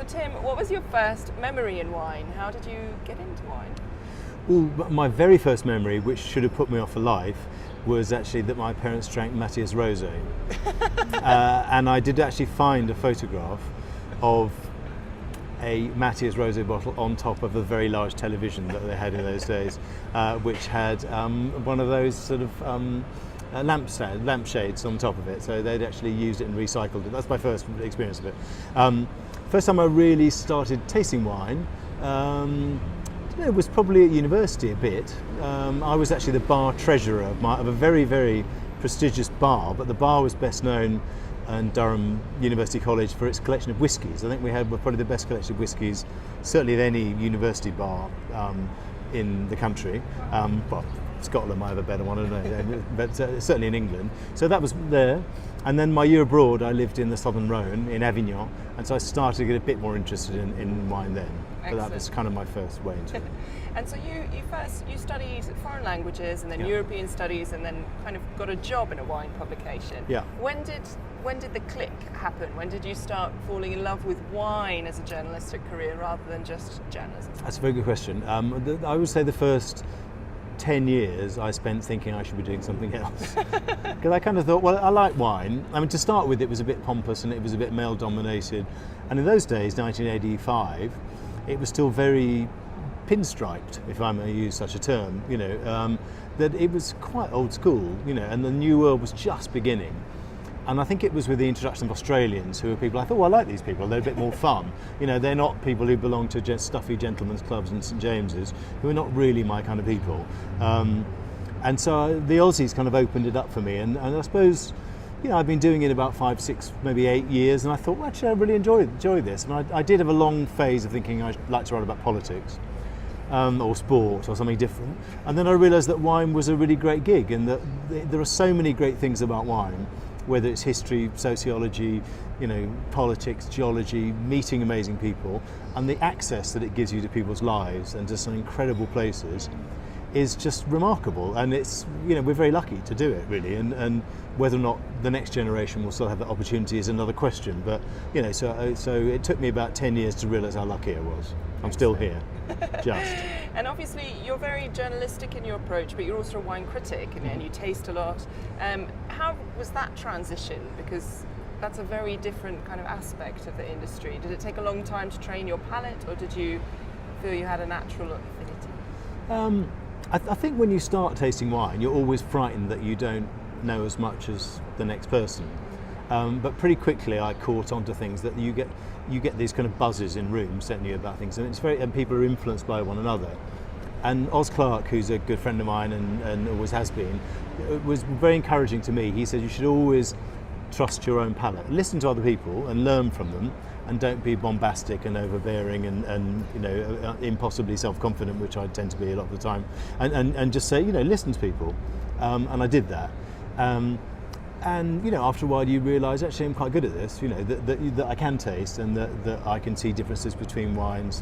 So Tim, what was your first memory in wine? How did you get into wine? Well, my very first memory, which should have put me off for life, was actually that my parents drank Matthias Rosé. And I did actually find a photograph of a Matthias Rosé bottle on top of a very large television that they had in those days, which had one of those sort of lampshades on top of it. So they'd actually used it and recycled it. That's my first experience of it. First time I really started tasting wine, it was probably at university a bit. I was actually the bar treasurer of a very, very prestigious bar, but the bar was best known in Durham University College for its collection of whiskies. I think we had probably the best collection of whiskies, certainly of any university bar in the country. Well, Scotland might have a better one, I don't know, but certainly in England. So that was there. And then my year abroad, I lived in the Southern Rhone in Avignon, and so I started to get a bit more interested in wine then. But that was kind of my first way into it. And so you studied foreign languages and then European studies, and then kind of got a job in a wine publication. Yeah. When did the click happen? When did you start falling in love with wine as a journalistic career rather than just journalism? That's a very good question. I would say the first 10 years I spent thinking I should be doing something else. Because I kind of thought, well, I like wine. I mean, to start with, it was a bit pompous and it was a bit male dominated. And in those days, 1985, it was still very pinstriped, if I may use such a term, that it was quite old school, and the new world was just beginning. And I think it was with the introduction of Australians, who were people, I thought, well, I like these people, they're a bit more fun. They're not people who belong to just stuffy gentlemen's clubs in St James's, who are not really my kind of people. And so the Aussies kind of opened it up for me, and I suppose, I've been doing it about 5, 6, maybe 8 years, and I thought, well, actually, I really enjoy this. And I did have a long phase of thinking I'd like to write about politics. Or sport or something different. And then I realised that wine was a really great gig, and that there are so many great things about wine, whether it's history, sociology, politics, geology, meeting amazing people, and the access that it gives you to people's lives and to some incredible places is just remarkable. And it's, we're very lucky to do it, really, and whether or not the next generation will still have that opportunity is another question. But, so it took me about 10 years to realise how lucky I was. I'm still here, just. And obviously you're very journalistic in your approach, but you're also a wine critic, and you taste a lot. How was that transition? Because that's a very different kind of aspect of the industry. Did it take a long time to train your palate, or did you feel you had a natural affinity? I think when you start tasting wine, you're always frightened that you don't know as much as the next person. But pretty quickly I caught on to things that you get these kind of buzzes in rooms telling you about things, and people are influenced by one another. And Oz Clarke, who's a good friend of mine and always has been, was very encouraging to me. He said you should always trust your own palate. Listen to other people and learn from them, and don't be bombastic and overbearing and impossibly self-confident, which I tend to be a lot of the time. And just say, listen to people. And I did that. And after a while you realise, actually I'm quite good at this, that I can taste, and that I can see differences between wines.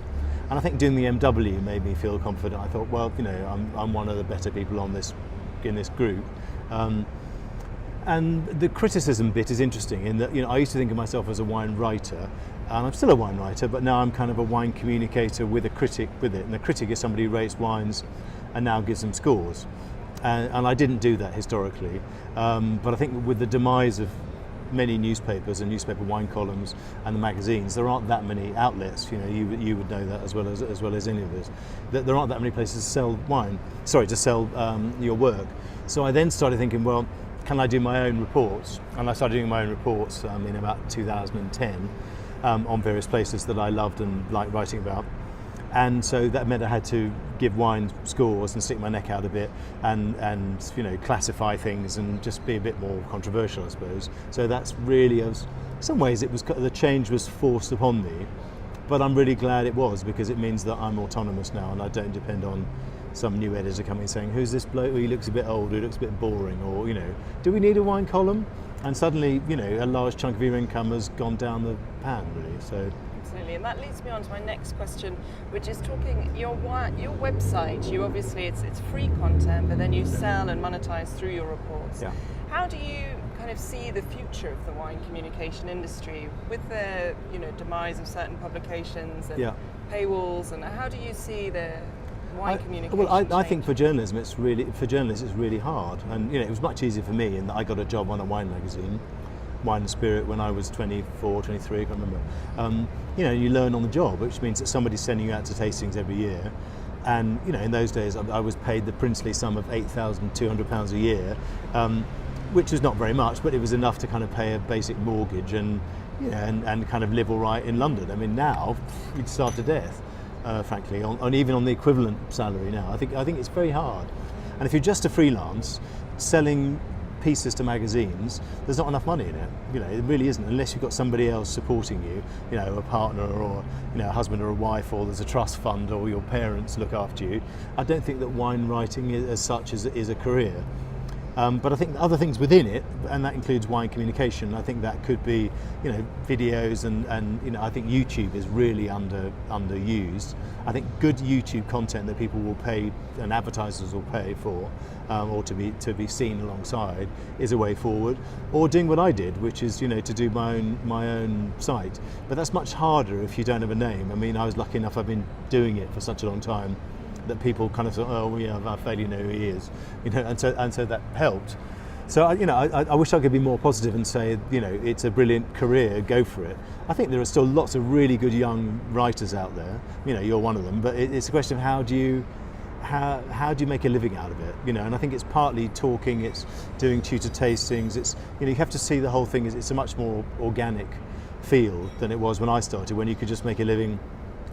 And I think doing the MW made me feel confident. I thought, well, I'm one of the better people in this group. And the criticism bit is interesting in that, I used to think of myself as a wine writer, and I'm still a wine writer, but now I'm kind of a wine communicator with a critic with it. And the critic is somebody who rates wines and now gives them scores. And I didn't do that historically, but I think with the demise of many newspapers and newspaper wine columns and the magazines, there aren't that many outlets. You would know that as well as any of us. That there aren't that many places to sell wine. Sorry, to sell your work. So I then started thinking, well, can I do my own reports? And I started doing my own reports in about 2010 on various places that I loved and liked writing about. And so that meant I had to give wine scores and stick my neck out a bit and classify things and just be a bit more controversial, I suppose. So that's really, in some ways, the change was forced upon me, but I'm really glad it was, because it means that I'm autonomous now and I don't depend on some new editor coming saying, who's this bloke? He looks a bit old, he looks a bit boring, or do we need a wine column? And suddenly, a large chunk of your income has gone down the pan, really. So. Absolutely, and that leads me on to my next question, which is talking your website. You obviously it's free content, but then you sell and monetize through your reports. Yeah. How do you kind kind of see the future of the wine communication industry with the demise of certain publications and paywalls, and how do you see the wine communication? Well, I think for journalists it's really hard, and it was much easier for me in that I got a job on a wine magazine, Wine and Spirit, when I was 24, 23, I can't remember. You learn on the job, which means that somebody's sending you out to tastings every year. And in those days, I was paid the princely sum of £8,200 a year, which was not very much, but it was enough to kind of pay a basic mortgage and kind of live all right in London. I mean, now you'd starve to death, frankly, even on the equivalent salary now. I think it's very hard. And if you're just a freelance selling pieces to magazines, there's not enough money in it. It really isn't, unless you've got somebody else supporting you, a partner or a husband or a wife, or there's a trust fund, or your parents look after you. I don't think that wine writing as such is a career. But I think other things within it, and that includes wine communication, I think that could be, videos and I think YouTube is really underused. I think good YouTube content that people will pay and advertisers will pay for, or to be seen alongside, is a way forward. Or doing what I did, which is to do my own site. But that's much harder if you don't have a name. I mean, I was lucky enough, I've been doing it for such a long time that people kind of thought, oh yeah, I fairly know who he is, and so that helped. So I wish I could be more positive and say, it's a brilliant career, go for it. I think there are still lots of really good young writers out there. You're one of them, but it's a question of how do you make a living out of it? And I think it's partly talking, it's doing tutor tastings, it's you have to see the whole thing. It's a much more organic field than it was when I started, when you could just make a living.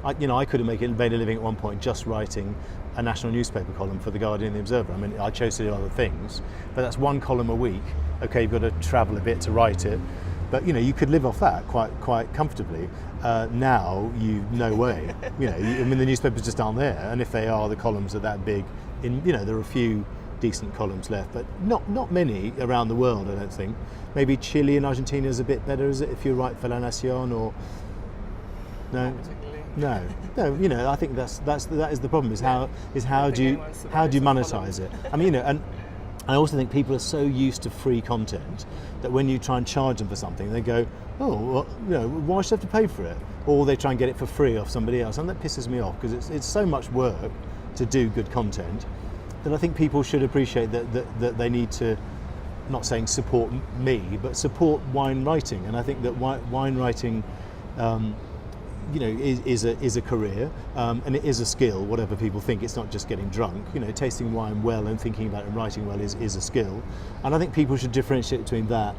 I could have made a living at one point just writing a national newspaper column for The Guardian and The Observer. I mean, I chose to do other things, but that's one column a week. Okay, you've got to travel a bit to write it, but you could live off that quite comfortably. Now, no way. The newspapers just aren't there, and if they are, the columns are that big. There are a few decent columns left, but not many around the world, I don't think. Maybe Chile and Argentina is a bit better, is it, if you write for La Nación or no? No. I think that is the problem. How do you monetize it? I mean, and I also think people are so used to free content that when you try and charge them for something, they go, oh, well, why should I have to pay for it? Or they try and get it for free off somebody else, and that pisses me off because it's so much work to do good content that I think people should appreciate that they need to, not saying support me, but support wine writing. And I think that wine writing. Is a career, and it is a skill, whatever people think. It's not just getting drunk. Tasting wine well and thinking about it and writing well is a skill. And I think people should differentiate between that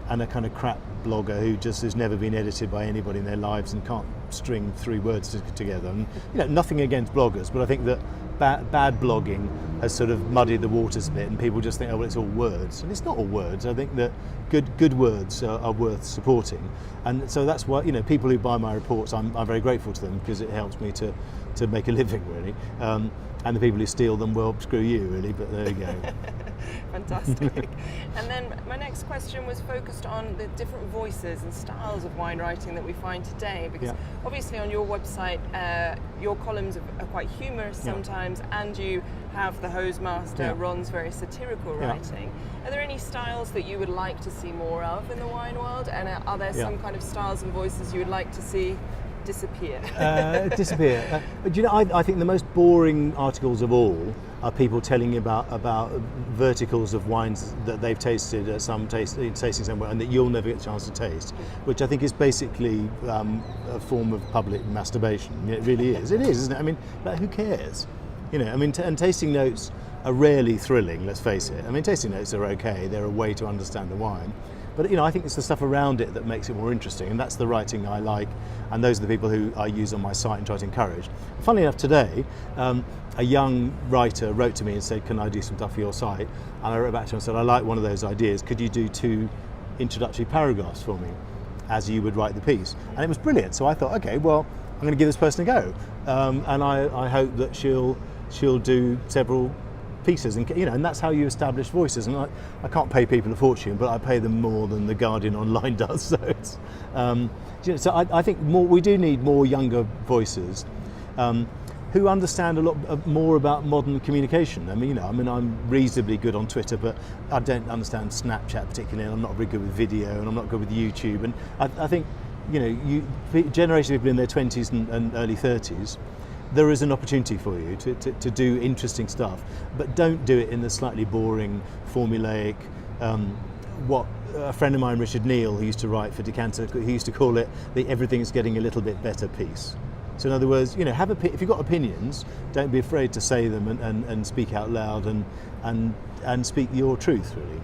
and a kind of crap blogger who just has never been edited by anybody in their lives and can't string 3 words together. And nothing against bloggers, but I think that bad blogging has sort of muddied the waters a bit, and people just think, oh well, it's all words, and it's not all words. I think that good words are worth supporting, and so that's why people who buy my reports, I'm very grateful to them, because it helps me to make a living, really. And the people who steal them, well, screw you, really, but there you go. Fantastic. And then my next question was focused on the different voices and styles of wine writing that we find today, because obviously on your website your columns are quite humorous sometimes, and you have the hose master Ron's very satirical writing. Are there any styles that you would like to see more of in the wine world, and are there some kind of styles and voices you would like to see disappear? But I think the most boring articles of all are people telling you about verticals of wines that they've tasted at some tasting somewhere and that you'll never get a chance to taste, which I think is basically a form of public masturbation. It really is. It is, isn't it? I mean, but who cares? And tasting notes are rarely thrilling, let's face it. I mean, tasting notes are okay. They're a way to understand the wine. But I think it's the stuff around it that makes it more interesting, and that's the writing I like, and those are the people who I use on my site and try to encourage. Funnily enough, today, a young writer wrote to me and said, can I do some stuff for your site? And I wrote back to him and said, I like one of those ideas. Could you do 2 introductory paragraphs for me, as you would write the piece? And it was brilliant. So I thought, okay, well, I'm going to give this person a go, and I hope that she'll do several pieces, and that's how you establish voices. And I can't pay people a fortune, but I pay them more than the Guardian online does. So it's, so I think we do need more younger voices. who understand a lot more about modern communication. I mean, I'm reasonably good on Twitter, but I don't understand Snapchat particularly, and I'm not very good with video, and I'm not good with YouTube. And I think, generation of people in their 20s and early 30s, there is an opportunity for you to do interesting stuff, but don't do it in the slightly boring, formulaic, what a friend of mine, Richard Neal, who used to write for Decanter, he used to call it the everything's getting a little bit better piece. So in other words, if you've got opinions, don't be afraid to say them and speak out loud and speak your truth, really.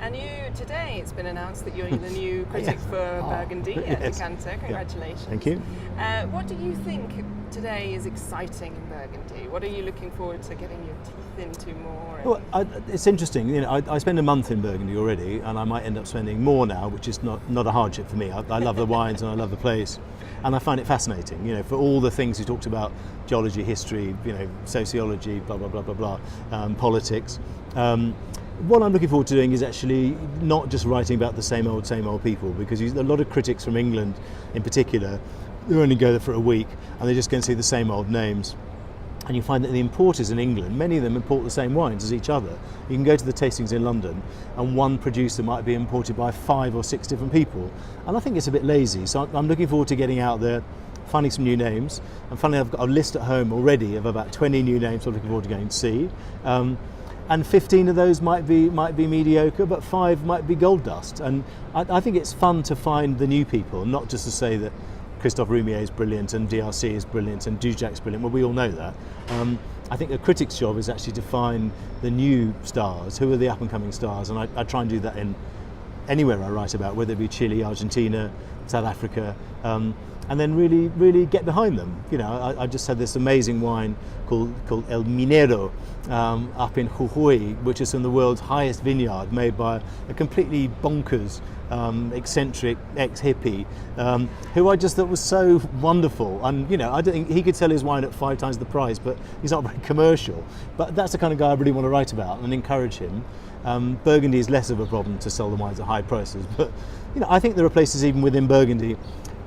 And today it's been announced that you're the new critic for Burgundy at Decanter. Congratulations. Thank you. What do you think today is exciting in Burgundy? What are you looking forward to getting your teeth into more? Well, it's interesting. I spend a month in Burgundy already, and I might end up spending more now, which is not a hardship for me. I love the wines and I love the place, and I find it fascinating. For all the things you talked about, geology, history, sociology, blah blah blah blah blah, politics. What I'm looking forward to doing is actually not just writing about the same old people, because a lot of critics from England in particular who only go there for a week and they're just going to see the same old names. And you find that the importers in England, many of them import the same wines as each other. You can go to the tastings in London and one producer might be imported by 5 or 6 different people. And I think it's a bit lazy. So I'm looking forward to getting out there, finding some new names. And finally, I've got a list at home already of about 20 new names I'm looking forward to going to see. And 15 of those might be mediocre, but 5 might be gold dust. And I think it's fun to find the new people, not just to say that Christophe Roumier is brilliant and DRC is brilliant and Dujac's brilliant. Well, we all know that. I think a critic's job is actually to find the new stars, who are the up-and-coming stars, and I try and do that in anywhere I write about, whether it be Chile, Argentina, South Africa, and then really get behind them. I just had this amazing wine called El Minero up in Jujuy, which is in the world's highest vineyard, made by a completely bonkers, eccentric ex-hippie, who I just thought was so wonderful. And I don't think he could sell his wine at 5 times the price, but he's not very commercial. But that's the kind of guy I really want to write about and encourage him. Burgundy is less of a problem to sell the wines at high prices, but I think there are places even within Burgundy,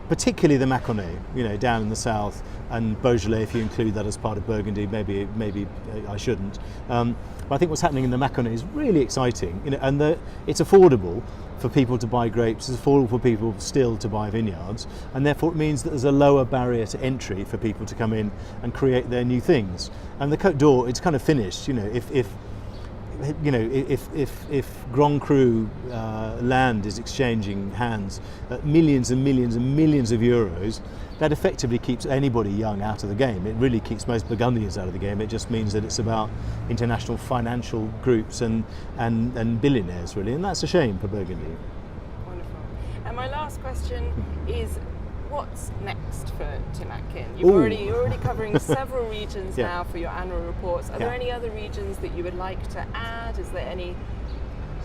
particularly the Mâconnais, down in the south, and Beaujolais, if you include that as part of Burgundy. Maybe I shouldn't. But I think what's happening in the Mâconnais is really exciting, and it's affordable for people to buy grapes. It's affordable for people still to buy vineyards, and therefore it means that there's a lower barrier to entry for people to come in and create their new things. And the Côte d'Or, it's kind of finished. If Grand Cru land is exchanging hands at millions and millions and millions of euros, that effectively keeps anybody young out of the game. It really keeps most Burgundians out of the game. It just means that it's about international financial groups and billionaires, really, and that's a shame for Burgundy. Wonderful. And my last question is, what's next for Tim Atkin? You're already covering several regions now for your annual reports. Are there any other regions that you would like to add? Is there any?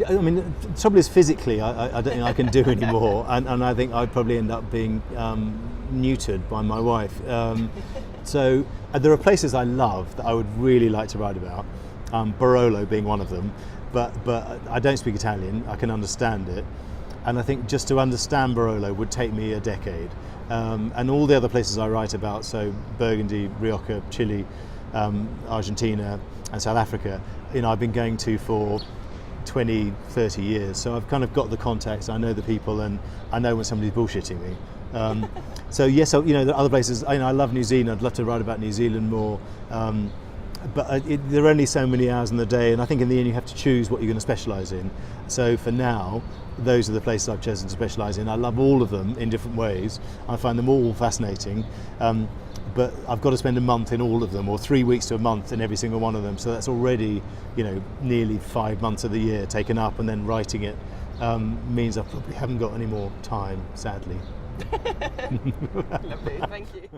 I mean, the trouble is physically, I don't think I can do any more, and I think I'd probably end up being neutered by my wife. So there are places I love that I would really like to write about, Barolo being one of them, but I don't speak Italian. I can understand it. And I think just to understand Barolo would take me a decade. And all the other places I write about, so Burgundy, Rioja, Chile, Argentina and South Africa, I've been going to for 20, 30 years. So I've kind of got the context, I know the people, and I know when somebody's bullshitting me. So yes, there are other places. I love New Zealand. I'd love to write about New Zealand more. But there are only so many hours in the day, and I think in the end you have to choose what you're going to specialise in. So for now, those are the places I've chosen to specialise in. I love all of them in different ways. I find them all fascinating, but I've got to spend a month in all of them, or 3 weeks to a month in every single one of them. So that's already, nearly 5 months of the year taken up, and then writing it means I probably haven't got any more time, sadly. Lovely, thank you.